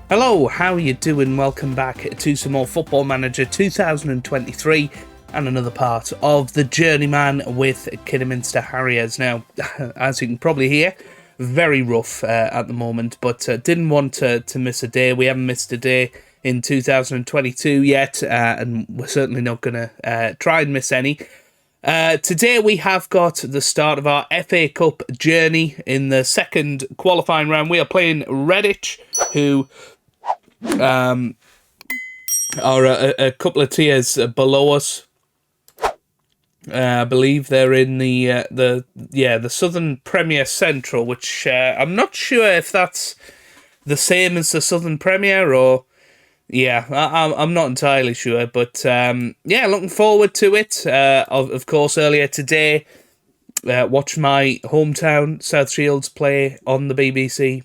Hello, how are you doing? Welcome back to some more Football Manager 2023 and another part of the Journeyman with Kidderminster Harriers. Now, as you can probably hear, very rough at the moment, but didn't want to miss a day. We haven't missed a day in 2022 yet, and we're certainly not going to try and miss any. Today we have got the start of our FA Cup journey in the second qualifying round. We are playing Redditch, who are a couple of tiers below us. I believe they're in the Southern Premier Central, which I'm not sure if that's the same as the Southern Premier or I'm not entirely sure, but looking forward to it. Of course, earlier today, watched my hometown South Shields play on the BBC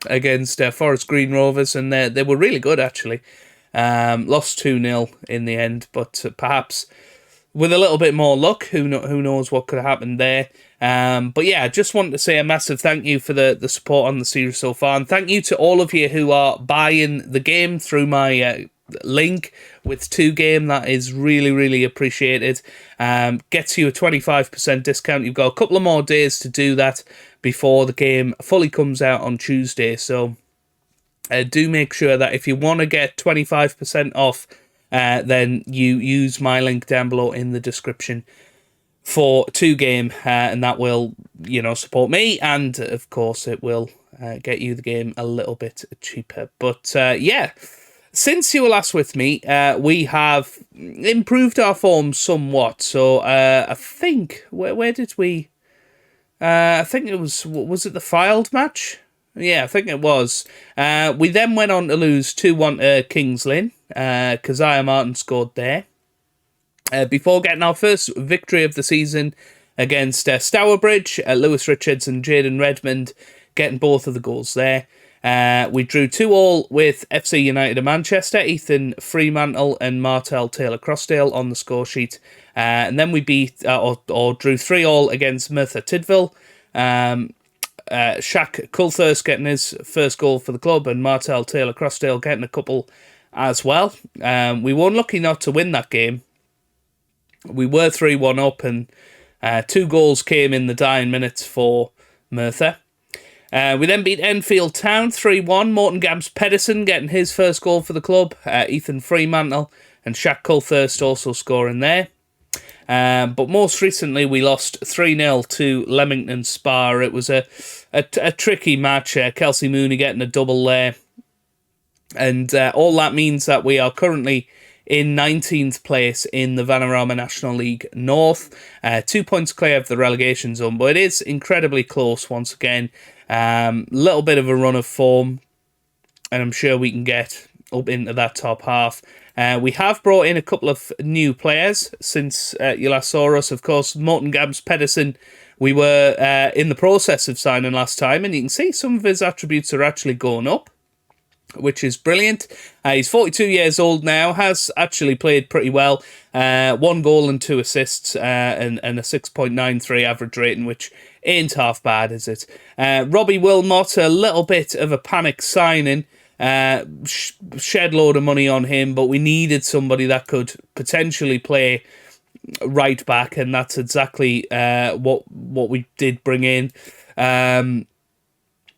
against Forest Green Rovers, and they were really good, actually. Lost 2-0 in the end, but perhaps with a little bit more luck, who knows what could happen there. But yeah, I just wanted to say a massive thank you for the support on the series so far, and thank you to all of you who are buying the game through my link with 2Game. That is really, really appreciated. Gets you a 25% discount. You've got a couple of more days to do that before the game fully comes out on Tuesday, so do make sure that if you want to get 25% off, then you use my link down below in the description for 2Game, and that will, support me, and of course it will get you the game a little bit cheaper. But since you were last with me, we have improved our form somewhat. So I think where did we? I think it was it the Filed match? Yeah, I think it was. We then went on to lose 2-1 to Kings Lynn. Keziah Martin scored there. Before getting our first victory of the season against Stourbridge, Lewis Richards and Jaden Redmond getting both of the goals there. We drew 2-2 with FC United of Manchester, Ethan Fremantle and Martel Taylor Crossdale on the score sheet. And then we beat or drew 3-3 against Merthyr Tydfil. Shaq Coulthurst getting his first goal for the club, and Martel Taylor Crossdale getting a couple as well. We were unlucky not to win that game. We were 3-1 up, and 2 goals came in the dying minutes for Merthyr. We then beat Enfield Town 3-1. Morton Gabs Pedersen getting his first goal for the club. Ethan Fremantle and Shaq Coulthurst also scoring there. But most recently, we lost 3-0 to Leamington Spa. It was a tricky match. Kelsey Mooney getting a double there. And all that means that we are currently in 19th place in the Vanarama National League North. 2 points clear of the relegation zone, but it is incredibly close once again. Little bit of a run of form, and I'm sure we can get up into that top half. We have brought in a couple of new players since you last saw us. Of course, Morton Gabs Pedersen, we were in the process of signing last time, and you can see some of his attributes are actually going up, which is brilliant. He's 42 years old now, has actually played pretty well. 1 goal and 2 assists, and a 6.93 average rating, which ain't half bad, is it? Robbie Wilmot, a little bit of a panic signing. Shed load of money on him, but we needed somebody that could potentially play right back, and that's exactly what we did bring in.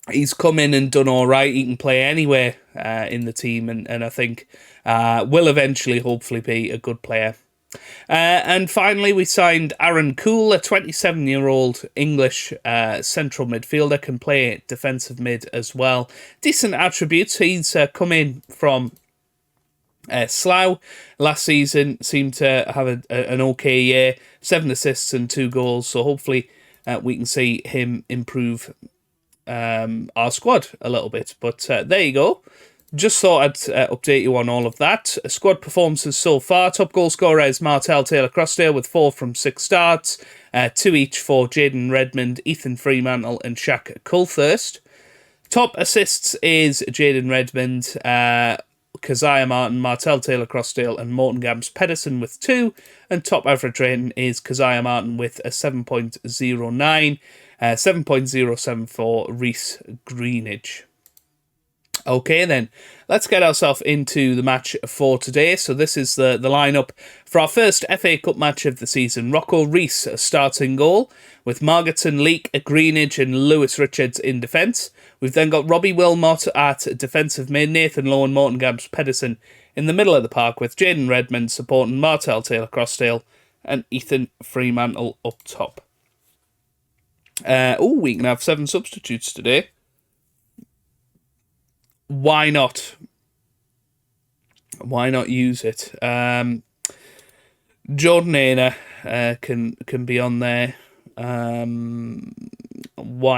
He's come in and done all right. He can play anywhere in the team, and I think will eventually, hopefully, be a good player. And finally, we signed Aaron Cool, a 27-year-old English central midfielder, can play defensive mid as well. Decent attributes. He's come in from Slough last season, seemed to have an okay year, 7 assists and 2 goals, so hopefully we can see him improve our squad a little bit. But there you go. Just thought I'd update you on all of that. Squad performances so far. Top goal scorer is Martel Taylor Crossdale with 4 from 6 starts. 2 each for Jaden Redmond, Ethan Fremantle and Shaq Coulthurst. Top assists is Jaden Redmond, Keziah Martin, Martel Taylor Crossdale and Morton Gabs Pedersen with 2. And top average rating is Keziah Martin with a 7.09. 7.074 Reece Greenidge. Okay, then, let's get ourselves into the match for today. So this is the lineup for our first FA Cup match of the season. Rocco Rees starts in goal, with Margetson, Leek, Greenidge and Lewis Richards in defence. We've then got Robbie Wilmot at defensive mid, Nathan Lowe and Morton Gams-Pedersen in the middle of the park, with Jaden Redmond supporting Martel Taylor-Crossdale and Ethan Fremantle up top. We can have 7 substitutes today. Why not? Why not use it? Jordan Aina can be on there. Why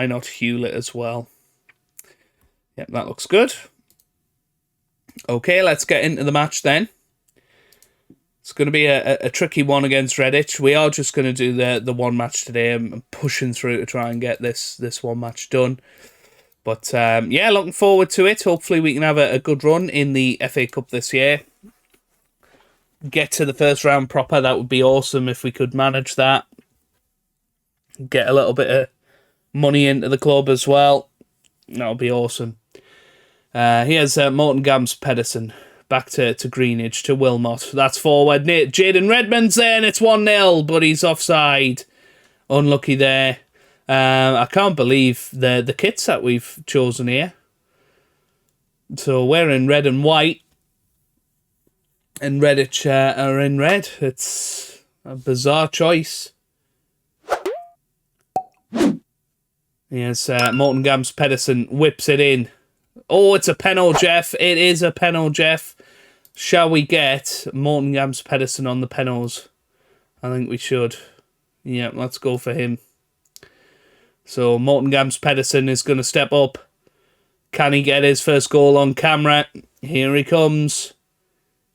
not Hewlett as well? Yep, that looks good. Okay, let's get into the match then. It's going to be a tricky one against Redditch. We are just going to do the one match today. I'm pushing through to try and get this one match done. But yeah, looking forward to it. Hopefully we can have a good run in the FA Cup this year. Get to the first round proper. That would be awesome if we could manage that. Get a little bit of money into the club as well. That would be awesome. Here's Morton Gams-Pedersen. Back to Greenidge, to Wilmot. That's forward. Jaden Redmond's there and it's 1-0, but he's offside. Unlucky there. I can't believe the kits that we've chosen here. So we're in red and white. And Redditch are in red. It's a bizarre choice. Yes, Morton Gams-Pedersen whips it in. Oh, it's a penalty, Jeff. It is a penalty, Jeff. Shall we get Morton Gams-Pedersen on the penalties? I think we should. Yeah, let's go for him. So Morton Gams-Pedersen is going to step up. Can he get his first goal on camera? Here he comes.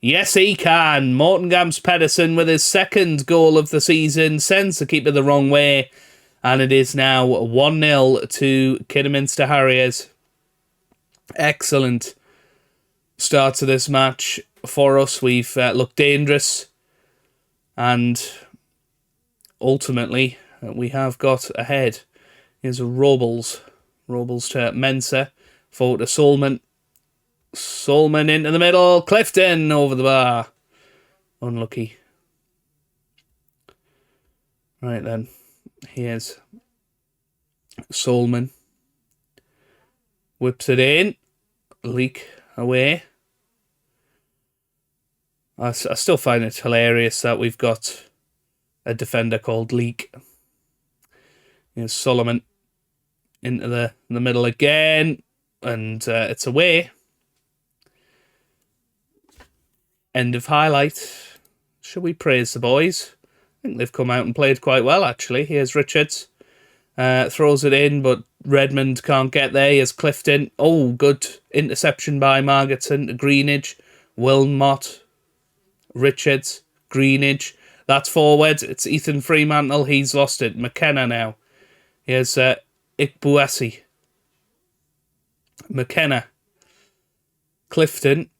Yes, he can. Morton Gams-Pedersen with his second goal of the season sends the keeper the wrong way. And it is now 1-0 to Kidderminster Harriers. Excellent start to this match for us. We've looked dangerous. And ultimately, we have got ahead. Here's Robles. Robles to Mensah. Forward to Solman. Solman into the middle. Clifton over the bar. Unlucky. Right then. Here's Solman. Whips it in. Leak away. I still find it hilarious that we've got a defender called Leak. Here's Solomon into the middle again. And it's away. End of highlight. Shall we praise the boys? I think they've come out and played quite well, actually. Here's Richards. Throws it in, but Redmond can't get there. Here's Clifton. Oh, good interception by Margetson to Greenidge. Wilmot. Richards. Greenidge. That's forward. It's Ethan Fremantle. He's lost it. McKenna now. Here's Ikbuasi. McKenna. Clifton.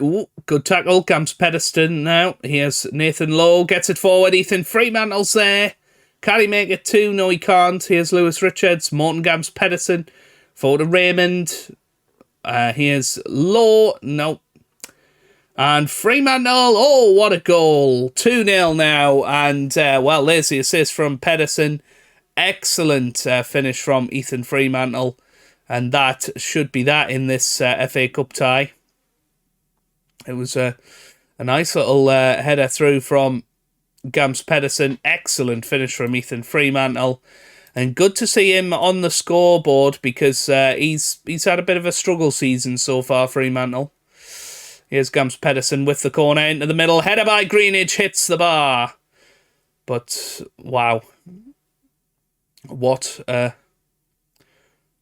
Ooh, good tackle. Gams-Pedersen now. Here's Nathan Lowe. Gets it forward. Ethan Fremantle's there. Can he make it 2? No, he can't. Here's Lewis Richards. Morton Gams-Pedersen. Forward to Raymond. Here's Lowe. No. And Fremantle. Oh, what a goal. 2-0 now. And, well, there's the assist from Pedersen. Excellent finish from Ethan Fremantle. And that should be that in this FA Cup tie. It was a nice little header through from Gams-Pedersen. Excellent finish from Ethan Fremantle. And good to see him on the scoreboard because he's had a bit of a struggle season so far, Fremantle. Here's Gams-Pedersen with the corner into the middle. Header by Greenidge hits the bar. But, wow. What a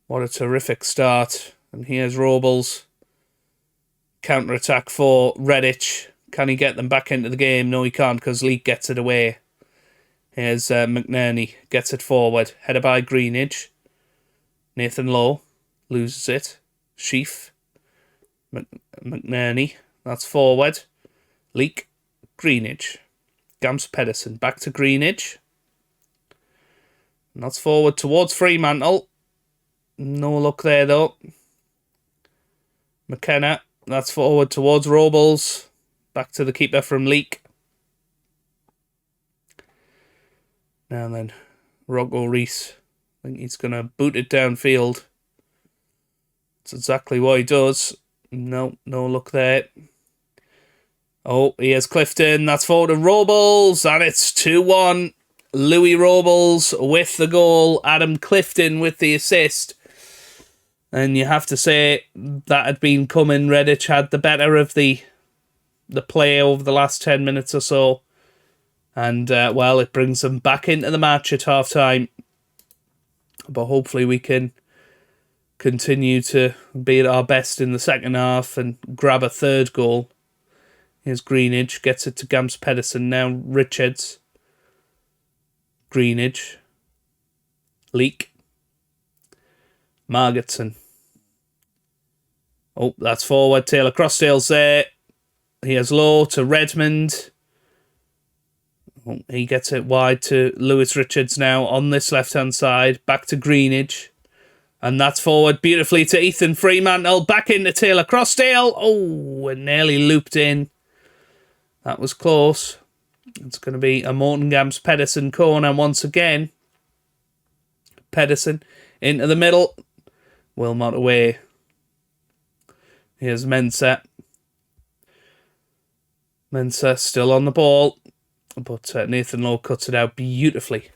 terrific start. And here's Robles. Counter-attack for Redditch. Can he get them back into the game? No, he can't because Leek gets it away. Here's McNerney. Gets it forward. Header by Greenidge. Nathan Lowe loses it. Sheaf. McNerney. That's forward. Leek. Greenidge. Gams-Pedersen. Back to Greenidge. And that's forward towards Fremantle. No luck there though. McKenna. That's forward towards Robles. Back to the keeper from Leek. Now then, Rocco Reese. I think he's going to boot it downfield. That's exactly what he does. No luck there. Oh, here's Clifton. That's forward to Robles. And it's 2-1. Louis Robles with the goal. Adam Clifton with the assist. And you have to say that had been coming. Redditch had the better of the play over the last 10 minutes or so. And, well, it brings them back into the match at half-time. But hopefully we can continue to be at our best in the second half and grab a third goal. Here's Greenidge. Gets it to Gams Pedersen. Now Richards. Greenidge. Leek. Margetson. Oh, that's forward. Taylor Crossdale's there. Here's low to Redmond. Oh, he gets it wide to Lewis Richards now on this left-hand side. Back to Greenidge. And that's forward beautifully to Ethan Fremantle. Back into Taylor Crossdale. Oh, and nearly looped in. That was close. It's going to be a Morton Gams Pedersen corner once again. Pedersen into the middle. Wilmot away. Here's Mensah. Mensah still on the ball. But Nathan Lowe cuts it out beautifully.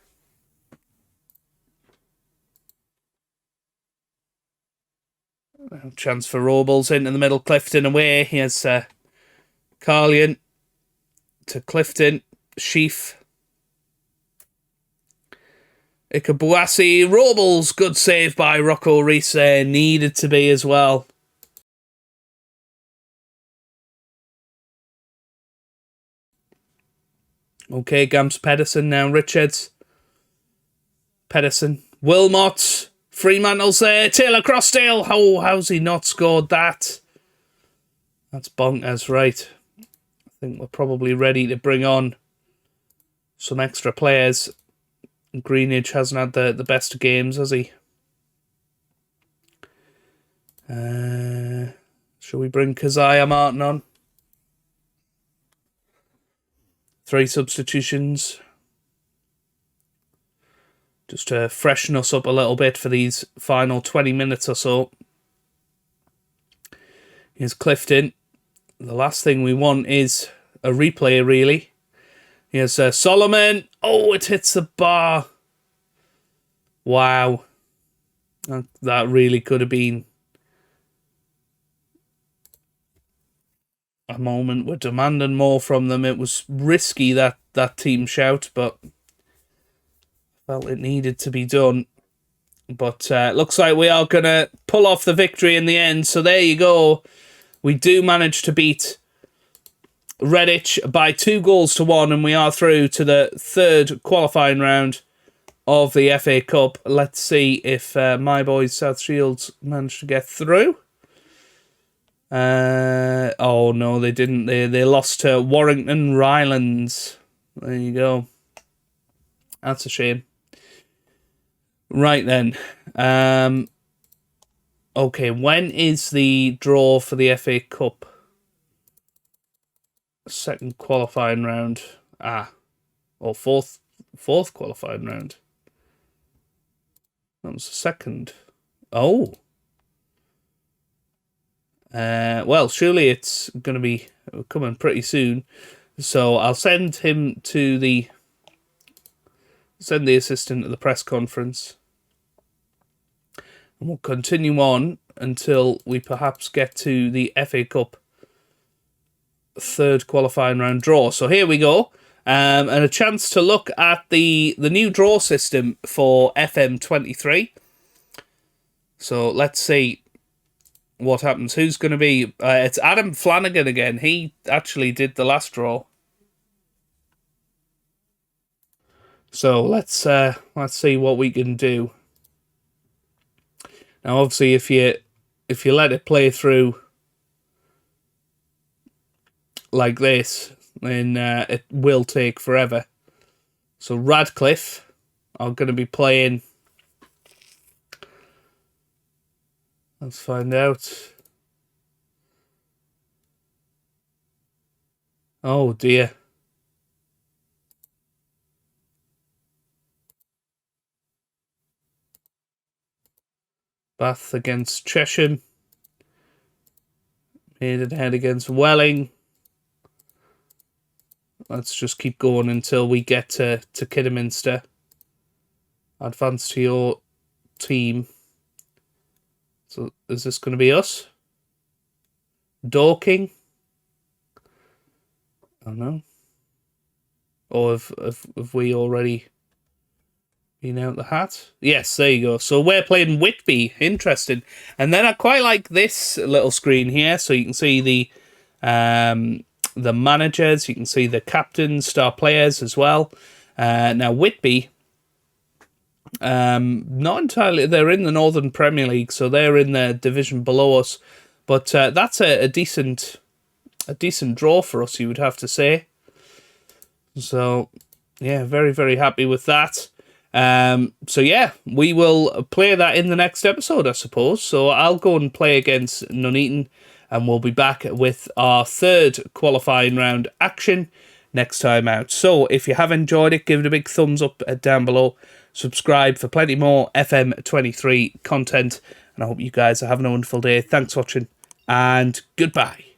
Chance for Robles into the middle. Clifton away. Here's Carlian to Clifton. Sheaf. Ikabuasi. Robles. Good save by Rocco Reese there. Needed to be as well. Okay, Gams Pedersen now. Richards. Pedersen. Wilmot. Fremantle's there. Taylor Crossdale. Oh, how's he not scored that? That's bonkers, right. I think we're probably ready to bring on some extra players. Greenidge hasn't had the best of games, has he? Shall we bring Keziah Martin on? 3 substitutions. Just to freshen us up a little bit for these final 20 minutes or so. Here's Clifton. The last thing we want is a replay, really. Here's Solomon. Oh, it hits the bar. Wow. That really could have been a moment. We're demanding more from them. It was risky, that team shout, but felt it needed to be done. But looks like we are going to pull off the victory in the end. So there you go. We do manage to beat Redditch by 2-1, and we are through to the third qualifying round of the FA Cup. Let's see if my boys South Shields managed to get through. Oh no, they didn't. They lost to Warrington Rylands. There you go. That's a shame. Right then. Okay, when is the draw for the FA Cup? Second qualifying round. Or fourth qualifying round. That was the second. Oh. Well, surely it's going to be coming pretty soon. So I'll send him to send the assistant to the press conference. And we'll continue on until we perhaps get to the FA Cup third qualifying round draw. So here we go. And a chance to look at the new draw system for FM23. So let's see what happens. Who's going to be... it's Adam Flanagan again. He actually did the last draw. So let's see what we can do. Now, obviously, if you let it play through like this, then it will take forever. So Radcliffe are going to be playing. Let's find out. Oh dear. Bath against Chesham. Maidenhead against Welling. Let's just keep going until we get to Kidderminster. Advance to your team. So is this going to be us? Dorking? I don't know. Or have we already been out the hat? Yes, there you go. So we're playing Whitby. Interesting. And then I quite like this little screen here. So you can see the managers. You can see the captains, star players as well. Now, Whitby, not entirely. They're in the Northern Premier League, so they're in the division below us. But that's a decent draw for us, you would have to say. So, yeah, very, very happy with that. So, yeah, we will play that in the next episode, I suppose. So I'll go and play against Nuneaton, and we'll be back with our third qualifying round action next time out. So if you have enjoyed it, give it a big thumbs up down below. Subscribe for plenty more FM23 content. And I hope you guys are having a wonderful day. Thanks for watching, and goodbye.